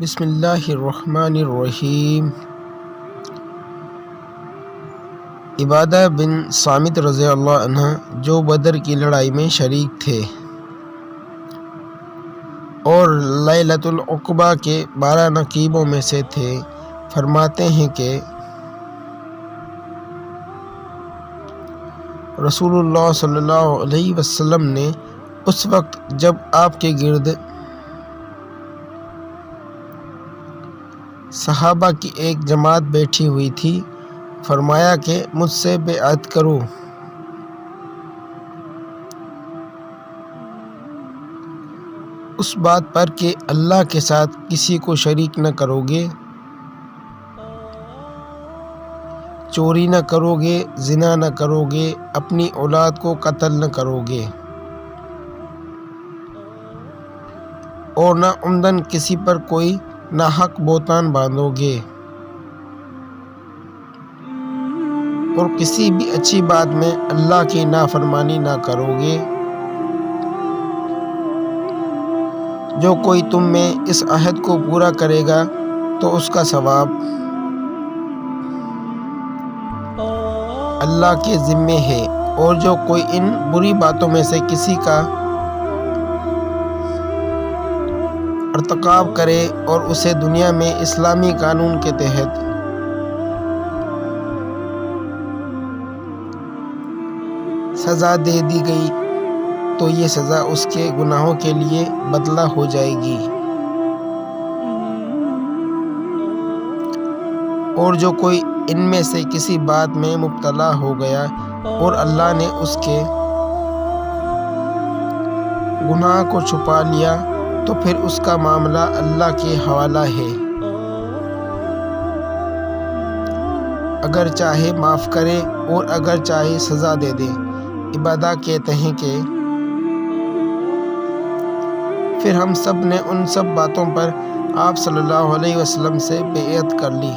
بسم اللہ الرحمن الرحیم۔ عبادہ بن صامت رضی اللہ عنہ جو بدر کی لڑائی میں شریک تھے اور لیلۃ العقبہ کے 12 نقیبوں میں سے تھے، فرماتے ہیں کہ رسول اللہ صلی اللہ علیہ وسلم نے اس وقت جب آپ کے گرد صحابہ کی ایک جماعت بیٹھی ہوئی تھی، فرمایا کہ مجھ سے بیعت کرو۔ اس بات پر کہ اللہ کے ساتھ کسی کو شریک نہ کرو گے، چوری نہ کرو گے، زنا نہ کرو گے، اپنی اولاد کو قتل نہ کرو گے، اور نہ عمدن کسی پر کوئی ناحق بہتان باندھو گے، اور کسی بھی اچھی بات میں اللہ کی نافرمانی نہ کرو گے۔ جو کوئی تم میں اس عہد کو پورا کرے گا تو اس کا ثواب اللہ کے ذمے ہے، اور جو کوئی ان بری باتوں میں سے کسی کا ارتکاب کرے اور اسے دنیا میں اسلامی قانون کے تحت سزا دے دی گئی تو یہ سزا اس کے گناہوں کے لیے بدلہ ہو جائے گی، اور جو کوئی ان میں سے کسی بات میں مبتلا ہو گیا اور اللہ نے اس کے گناہ کو چھپا لیا تو پھر اس کا معاملہ اللہ کے حوالہ ہے، اگر چاہے معاف کرے اور اگر چاہے سزا دے دے۔ عبادہ کہتے ہیں کہ پھر ہم سب نے ان سب باتوں پر آپ صلی اللہ علیہ وسلم سے بیعت کر لی۔